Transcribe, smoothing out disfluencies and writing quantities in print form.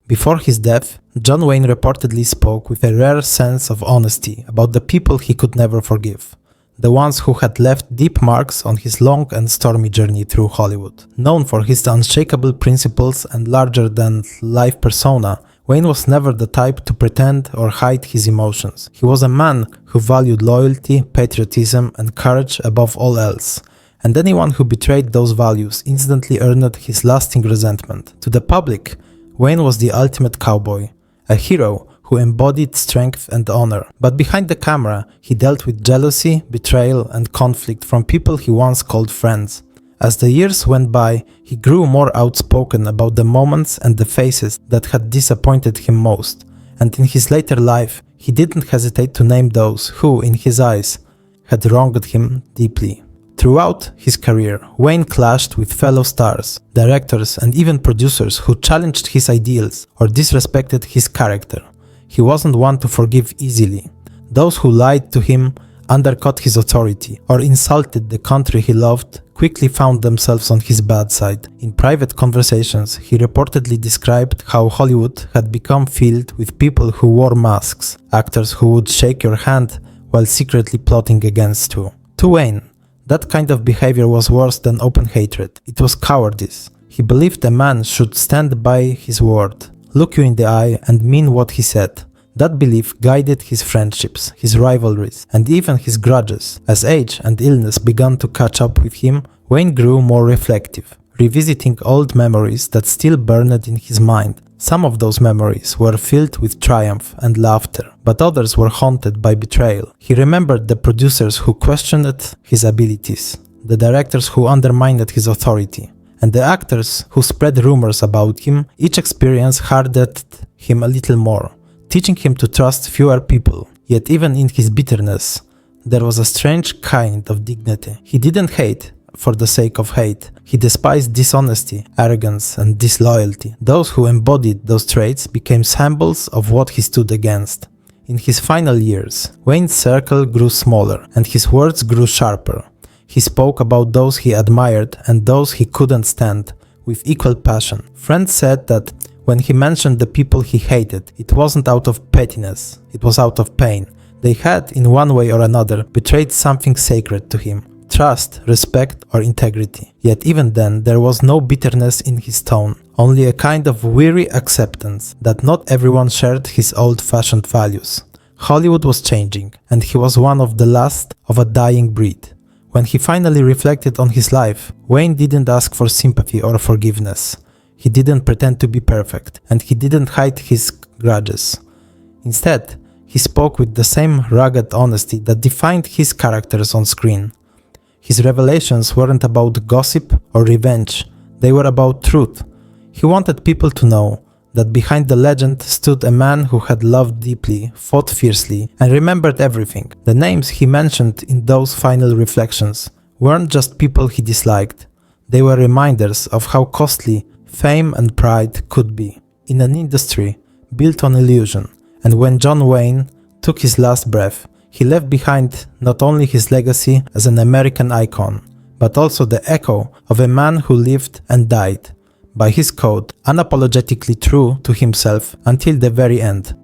Before his death, John Wayne reportedly spoke with a rare sense of honesty about the people he could never forgive, the ones who had left deep marks on his long and stormy journey through Hollywood. Known for his unshakable principles and larger-than-life persona, Wayne was never the type to pretend or hide his emotions. He was a man who valued loyalty, patriotism, and courage above all else, and anyone who betrayed those values instantly earned his lasting resentment. To the public, Wayne was the ultimate cowboy, a hero who embodied strength and honor. But behind the camera, he dealt with jealousy, betrayal, and conflict from people he once called friends. As the years went by, he grew more outspoken about the moments and the faces that had disappointed him most, and in his later life, he didn't hesitate to name those who, in his eyes, had wronged him deeply. Throughout his career, Wayne clashed with fellow stars, directors, and even producers who challenged his ideals or disrespected his character. He wasn't one to forgive easily. Those who lied to him, undercut his authority, or insulted the country he loved quickly found themselves on his bad side. In private conversations, he reportedly described how Hollywood had become filled with people who wore masks, actors who would shake your hand while secretly plotting against you. To Wayne, that kind of behavior was worse than open hatred. It was cowardice. He believed a man should stand by his word, look you in the eye, and mean what he said. That belief guided his friendships, his rivalries, and even his grudges. As age and illness began to catch up with him, Wayne grew more reflective, revisiting old memories that still burned in his mind. Some of those memories were filled with triumph and laughter, but others were haunted by betrayal. He remembered the producers who questioned his abilities, the directors who undermined his authority, and the actors who spread rumors about him. Each experience hardened him a little more, teaching him to trust fewer people. Yet even in his bitterness, there was a strange kind of dignity. He didn't hate for the sake of hate. He despised dishonesty, arrogance, and disloyalty. Those who embodied those traits became symbols of what he stood against. In his final years, Wayne's circle grew smaller, and his words grew sharper. He spoke about those he admired and those he couldn't stand, with equal passion. Friends said that when he mentioned the people he hated, it wasn't out of pettiness, it was out of pain. They had, in one way or another, betrayed something sacred to him: trust, respect, or integrity. Yet even then, there was no bitterness in his tone, only a kind of weary acceptance that not everyone shared his old-fashioned values. Hollywood was changing, and he was one of the last of a dying breed. When he finally reflected on his life, Wayne didn't ask for sympathy or forgiveness. He didn't pretend to be perfect, and he didn't hide his grudges. Instead, he spoke with the same rugged honesty that defined his characters on screen. His revelations weren't about gossip or revenge, they were about truth. He wanted people to know that behind the legend stood a man who had loved deeply, fought fiercely, and remembered everything. The names he mentioned in those final reflections weren't just people he disliked, they were reminders of how costly fame and pride could be in an industry built on illusion. And when John Wayne took his last breath, he left behind not only his legacy as an American icon, but also the echo of a man who lived and died by his code, unapologetically true to himself until the very end.